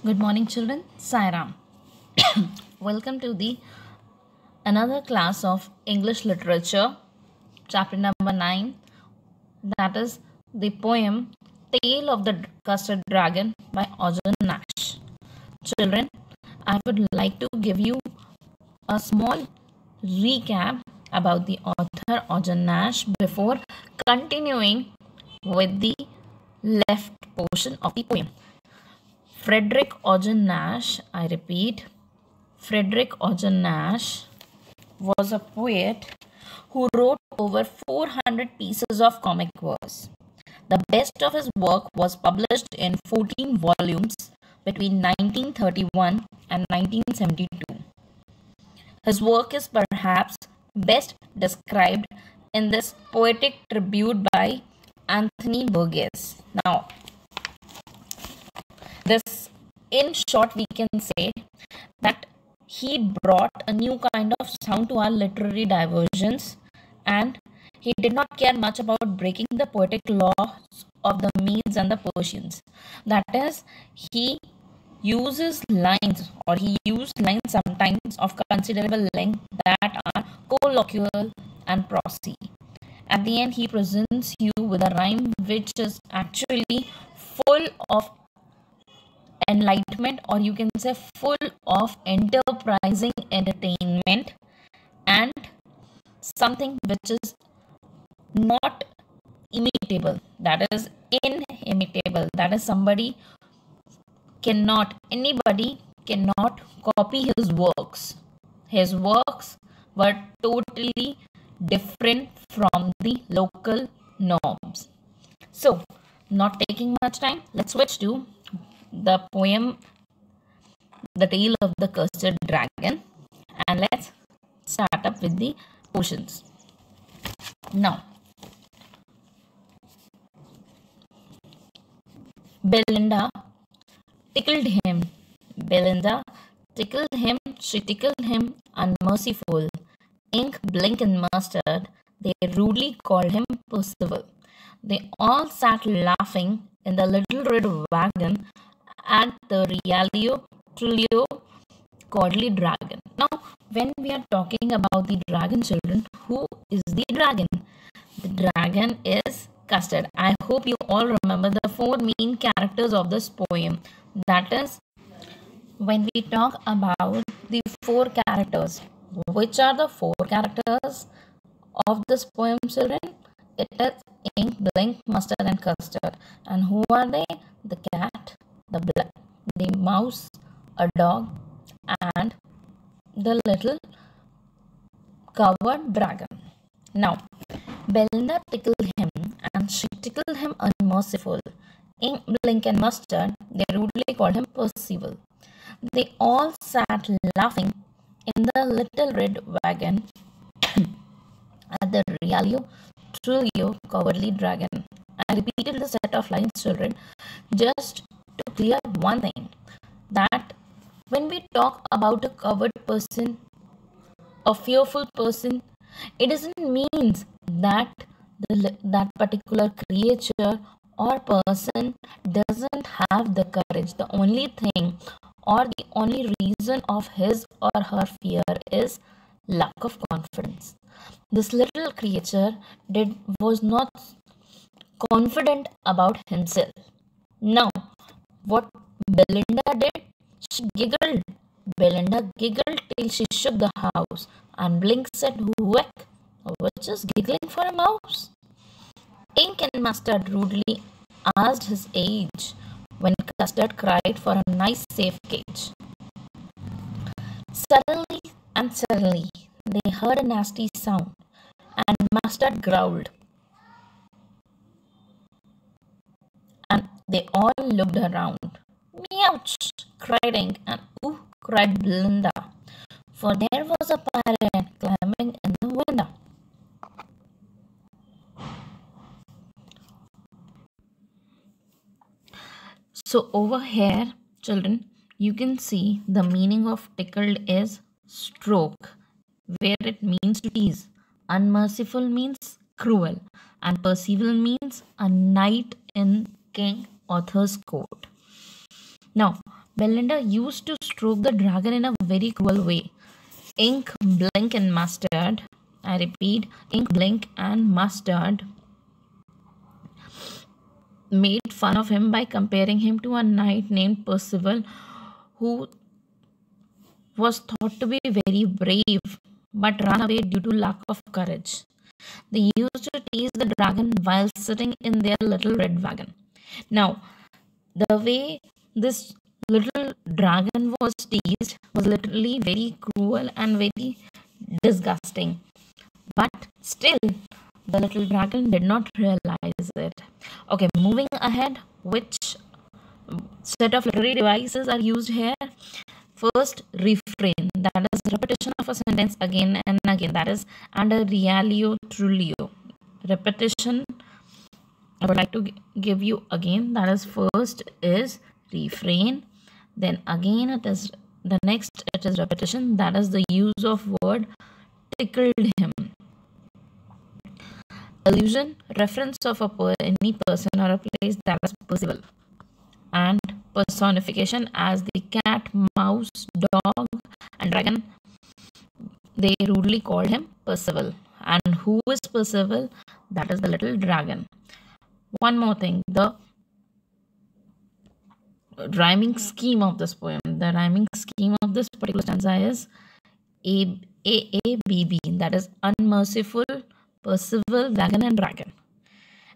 Good morning, children. Sairam. Welcome to the another class of English literature, chapter number 9. That is the poem Tale of the Custard Dragon by Arjun Nash. Children, I would like to give you a small recap about the author Arjun Nash before continuing with the left portion of the poem. Frederick Arjun Nash, I repeat, Frederick Arjun Nash was a poet who wrote over 400 pieces of comic verse. The best of his work was published in 14 volumes between 1931 and 1972. His work is perhaps best described in this poetic tribute by Anthony Burgess. Now, this, in short, we can say that he brought a new kind of sound to our literary diversions, and he did not care much about breaking the poetic laws of the Medes and the Persians. That is, he uses lines, or he used lines sometimes of considerable length that are colloquial and prosy. At the end, he presents you with a rhyme which is actually full of enlightenment, or you can say full of enterprising entertainment, and something which is not imitable, that is inimitable, that is anybody cannot copy his works were totally different from the local norms. So, not taking much time, let's switch to the poem The Tale of the Cursed Dragon, and let's start up with the portions. Now, Belinda tickled him. Belinda tickled him, she tickled him unmerciful. Ink, blink, and mustard, they rudely called him Percival. They all sat laughing in the little red wagon at the Realio Trulio Godly Dragon. Now, when we are talking about the dragon, children, who is the dragon? The dragon is Custard. I hope you all remember the four main characters of this poem. That is, when we talk about the four characters, which are the four characters of this poem, children? It is Ink, Blink, Mustard, and Custard. And who are they? The cat, the mouse, a dog, and the little covered dragon. Now, Belinda tickled him, and she tickled him unmerciful. Ink, Blink, and Mustard, they rudely called him Percival. They all sat laughing in the little red wagon at the Realio Trulio Cowardly Dragon. I repeated the set of lines, children, just to clear one thing, that when we talk about a coward person, a fearful person, it doesn't mean that that particular creature or person doesn't have the courage. The only thing or the only reason of his or her fear is lack of confidence. This little creature was not confident about himself. Now, what Belinda did? She giggled. Belinda giggled till she shook the house, and Blink said, "Whack, which is giggling for a mouse?" Ink and Mustard rudely asked his age, when Custard cried for a nice safe cage. Suddenly, they heard a nasty sound, and Mustard growled, and they all looked around. "Meouch!" cried Ink, and "Ooh!" cried Belinda, for there was a pirate climbing in the window. So over here, children, you can see the meaning of tickled is stroke, where it means to tease. Unmerciful means cruel, and Percival means a knight in King Arthur's court. Now, Belinda used to stroke the dragon in a very cruel way. Ink, Blink, and Mustard, I repeat, Ink, Blink, and Mustard made fun of him by comparing him to a knight named Percival, who was thought to be very brave but ran away due to lack of courage. They used to tease the dragon while sitting in their little red wagon. Now, the way this little dragon was teased was literally very cruel and very disgusting. But still, the little dragon did not realize it. Okay, moving ahead, which set of literary devices are used here? First, refrain, that is repetition of a sentence again and again, that is under realio trulio. Repetition, I would like to give you again, that is first is refrain, then again it is the next, it is repetition, that is the use of word tickled him. Allusion, reference of any person or a place, that is Percival. And personification as the cat, mouse, dog, and dragon, they rudely called him Percival. And who is Percival? That is the little dragon. One more thing, the rhyming scheme of this poem, the rhyming scheme of this particular stanza is AABB, that is unmerciful, Percival, wagon, and dragon.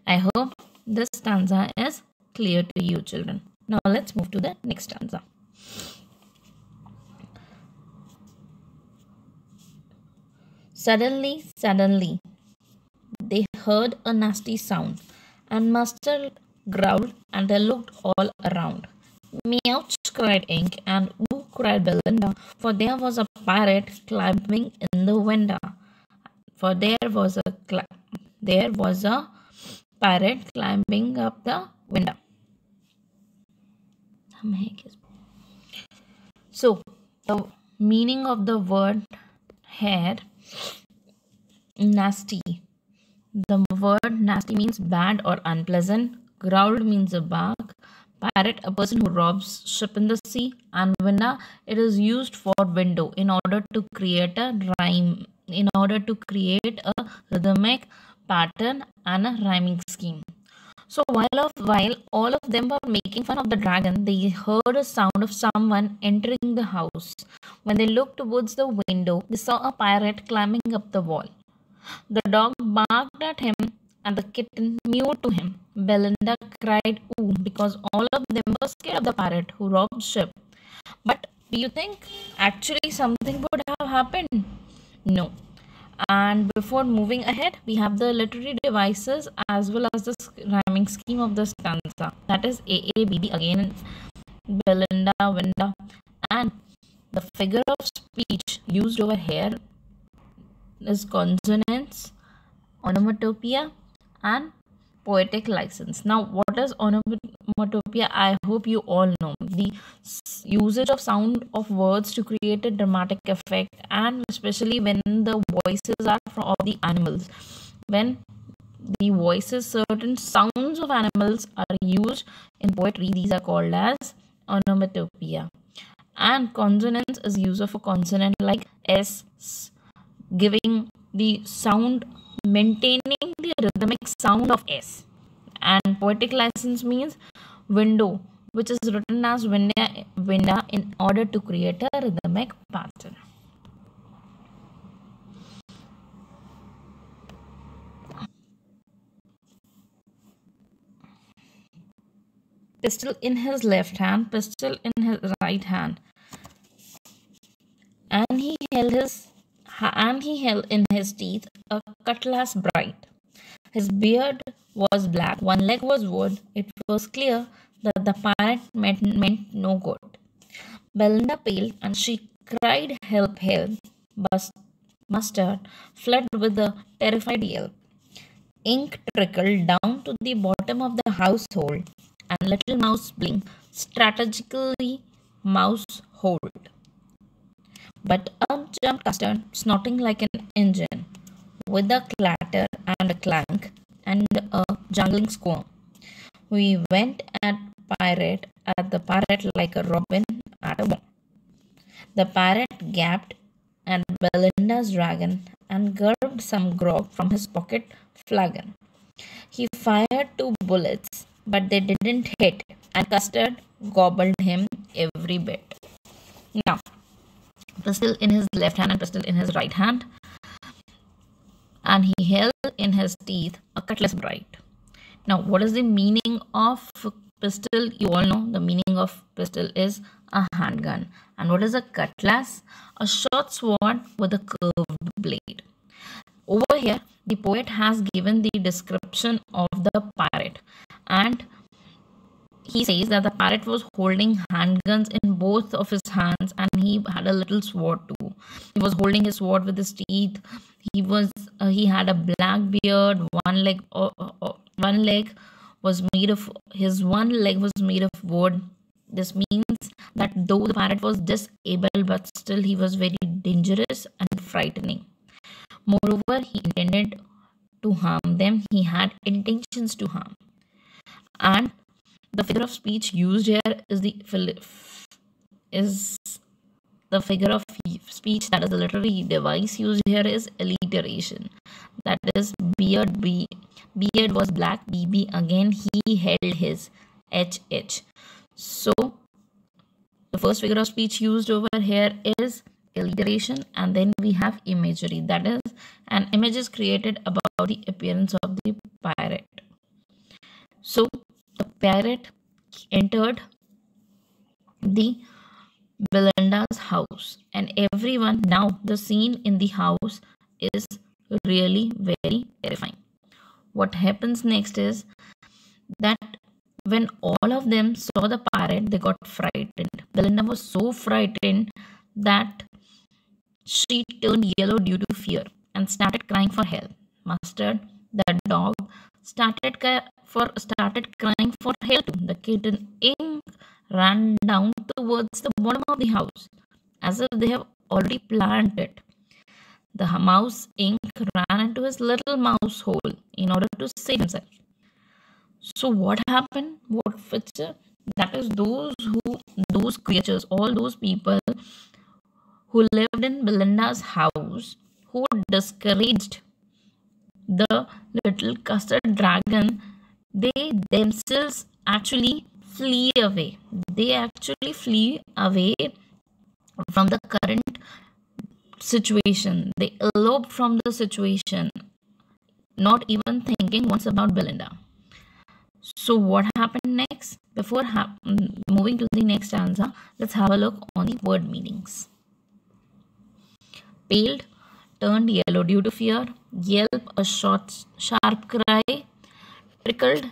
I hope this stanza is clear to you, children. Now let's move to the next stanza. Suddenly, they heard a nasty sound, and Master growled, and they looked all around. Meouch, cried Ink, and ooh, cried Belinda, for there was a pirate climbing in the window. For there was a pirate climbing up the window. So, the meaning of the word here, nasty. The word nasty means bad or unpleasant. Growled means a bark. Pirate, a person who robs ship in the sea. And window, it is used for window in order to create a rhyme, in order to create a rhythmic pattern and a rhyming scheme. So while all of them were making fun of the dragon, they heard a sound of someone entering the house. When they looked towards the window, they saw a pirate climbing up the wall. The dog barked at him and the kitten mewed to him. Belinda cried ooh because all of them were scared of the pirate who robbed ship. But do you think actually something would have happened? No. And before moving ahead, we have the literary devices as well as the rhyming scheme of the stanza. That is AABB again, Belinda, window, and the figure of speech used over here is consonants, onomatopoeia, and poetic license. Now, what is onomatopoeia? I hope you all know the usage of sound of words to create a dramatic effect, and especially when the voices are from the animals. When the voices, certain sounds of animals are used in poetry, these are called as onomatopoeia. And consonants is use of a consonant like S, giving the sound, maintaining the rhythmic sound of S. And poetic license means window, which is written as window in order to create a rhythmic pattern. Pistol in his left hand, pistol in his right hand, and he held in his teeth a cutlass bright. His beard was black, one leg was wood. It was clear that the pirate meant no good. Belinda paled and she cried, help, help. But Mustard fled with a terrified yelp. Ink trickled down to the bottom of the household, and little Mouse blinked strategically mouse hold. But up jumped Custard, snorting like an engine, with a clatter and a clank and a jangling squirm. We went at the pirate like a robin The parrot gaped at Belinda's dragon and gulped some grog from his pocket flagon. He fired 2 bullets, but they didn't hit, and Custard gobbled him every bit. Now, pistol in his left hand and pistol in his right hand, and he held in his teeth a cutlass bright. Now, what is the meaning of pistol? You all know the meaning of pistol is a handgun. And what is a cutlass? A short sword with a curved blade. Over here, the poet has given the description of the parrot, and he says that the parrot was holding handguns in both of his hands, and he had a little sword too. He was holding his sword with his teeth. He had a black beard. One leg was made of wood. This means that though the parrot was disabled, but still he was very dangerous and frightening. Moreover, he intended to harm them. He had intentions to harm. And the figure of speech used here is the figure of speech, that is the literary device used here is alliteration. That is beard was black, BB again he held his HH. So the first figure of speech used over here is alliteration, and then we have imagery, that is an image is created about the appearance of the parrot. So the parrot entered the Belinda's house, and everyone, now the scene in the house is really very terrifying. What happens next is that when all of them saw the parrot, they got frightened. Belinda was so frightened that she turned yellow due to fear and started crying for help. Mustard, the dog, started crying for help. The kitten Ink ran down towards the bottom of the house as if they have already planned it. The mouse Ink ran into his little mouse hole in order to save himself. So what happened? What feature? That is those creatures, all those people who lived in Belinda's house, who discouraged the little custard dragon, they themselves actually flee away. They actually flee away from the current situation. They eloped from the situation, not even thinking once about Belinda. So what happened next? Before moving to the next stanza, let's have a look on the word meanings. Paled, turned yellow due to fear. Yelp, a short, sharp cry. Trickled,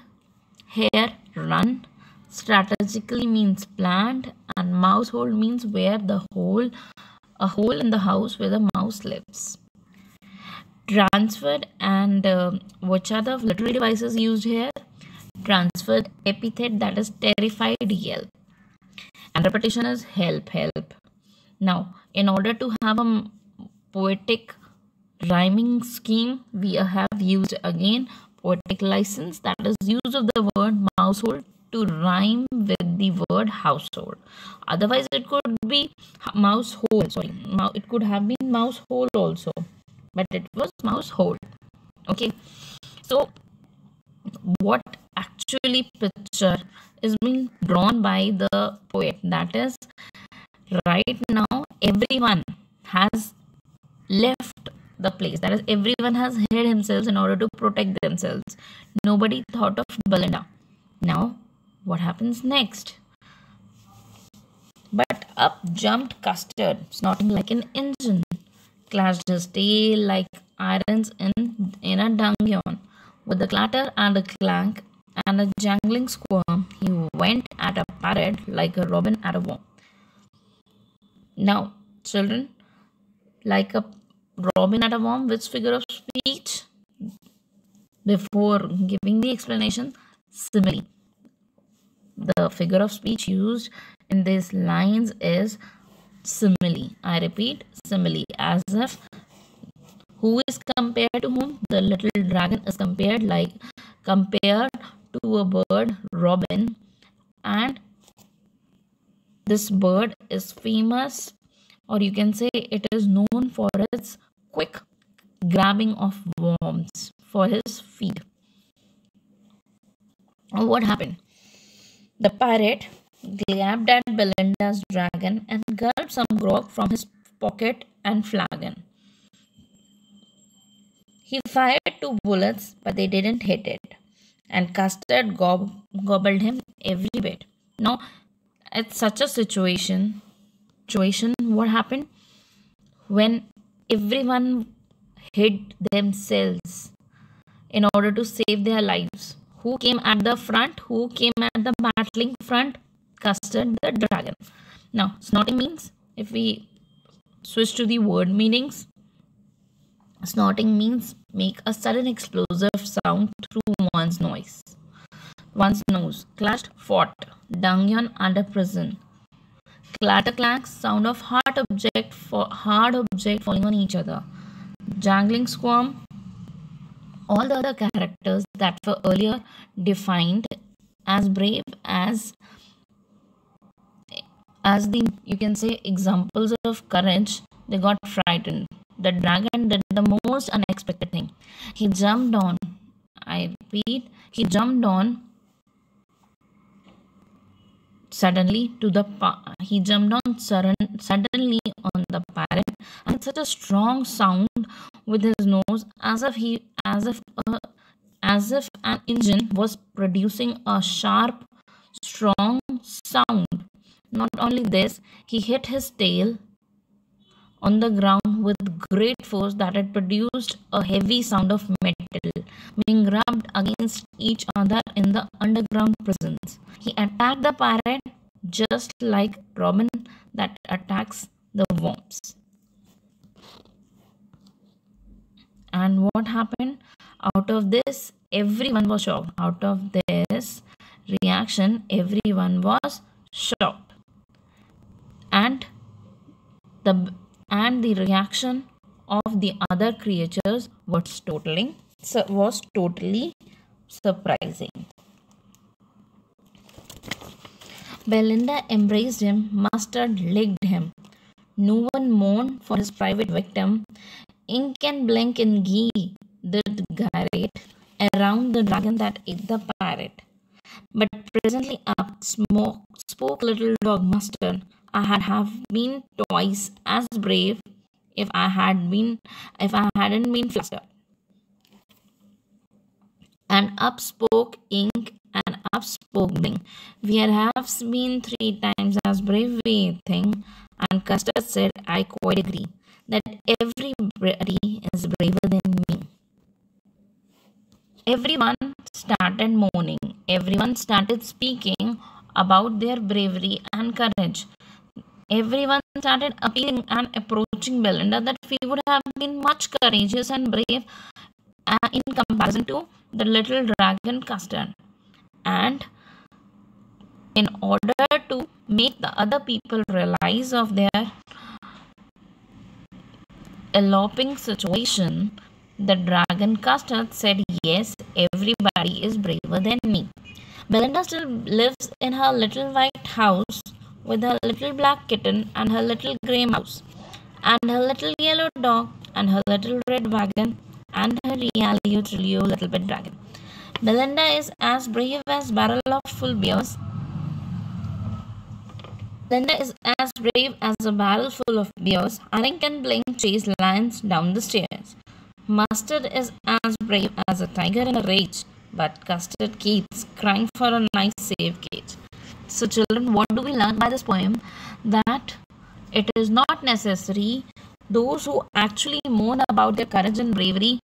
hair, run. Strategically means planned, and mousehole means where a hole in the house where the mouse lives. Transferred, and which are the literary devices used here? Transferred epithet, that is terrified yelp, and repetition is help. Now, in order to have a poetic rhyming scheme, we have used again poetic license, that is use of the word mousehole to rhyme with the word household. Otherwise it could be mousehole, it could have been mousehole also, but it was mousehole. Okay, so what actually picture is being drawn by the poet, that is right now everyone has left the place, that is everyone has hid himself in order to protect themselves. Nobody thought of Belinda. Now what happens next? But up jumped Custard, snorting like an engine, clashed his tail like irons in a dungeon. With a clatter and a clank and a jangling squirm, he went at a parrot like a robin at a worm. Now, children, like a robin at a worm, which figure of speech? Before giving the explanation, simile. The figure of speech used in these lines is simile. I repeat, simile, as if who is compared to whom? The little dragon is compared to a bird, robin, and this bird is famous or you can say it is known for its quick grabbing of worms for his feed. What happened? The pirate grabbed at Belinda's dragon and gulped some grog from his pocket and flagon. He fired 2 bullets, but they didn't hit it, and Custard gobbled him every bit. Now, at such a situation, what happened? When everyone hid themselves in order to save their lives. Who came at the front? Who came at the battling front? Custard the dragon. Now, snorting means, if we switch to the word meanings, snorting means make a sudden explosive sound through one's nose. Clashed, fought, dungeon under prison. Clatter clank, sound of hard object falling on each other. Jangling squirm, all the other characters that were earlier defined as brave as the, you can say, examples of courage, they got frightened. The dragon did the most unexpected thing. He jumped on, I repeat, he jumped on suddenly suddenly on the parrot, and such a strong sound with his nose, as if an engine was producing a sharp, strong sound. Not only this, he hit his tail on the ground with great force that it produced a heavy sound of metal being rubbed against each other in the underground prisons. He attacked the pirate just like Robin that attacks the worms. And what happened? Out of this, everyone was shocked. Out of this reaction, everyone was shocked. And the reaction of the other creatures was totally surprising. Belinda embraced him, Mustard licked him. No one mourned for his private victim. Ink and blink and ghee did gyrate around the dragon that ate the pirate. But presently up spoke little dog Mustard. I have been twice as brave if I hadn't been flustered. And up spoke Ink and up spoke Blink. We have been 3 times as brave, we think. And Custard said, I quite agree that everybody is braver than me. Everyone started mourning. Everyone started speaking about their bravery and courage. Everyone started appealing and approaching Belinda that we would have been much courageous and brave in comparison to the little dragon Custard. And in order to make the other people realize of their eloping situation, the dragon Custard said, yes, everybody is braver than me. Belinda still lives in her little white house with her little black kitten and her little grey mouse and her little yellow dog and her little red wagon and her Realio Trilio little pet dragon. Belinda is as brave as barrel of full beers. Belinda is as brave as a barrel full of beers. Ink and Blink chase lions down the stairs. Mustard is as brave as a tiger in a rage, but Custard keeps crying for a nice safe cage. So children, what do we learn by this poem? That it is not necessary. Those who actually mourn about their courage and bravery,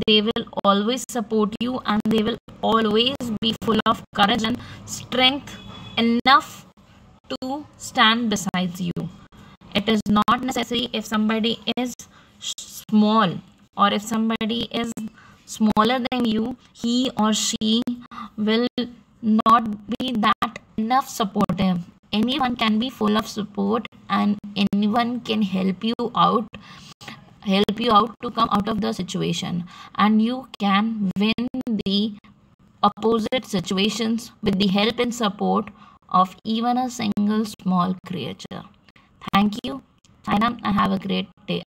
they will always support you and they will always be full of courage and strength enough to stand beside you. It is not necessary if somebody is small or if somebody is smaller than you, he or she will not be that enough supportive. Anyone can be full of support and anyone can help you out to come out of the situation, and you can win the opposite situations with the help and support of even a single small creature. Thank you. Saina, I have a great day.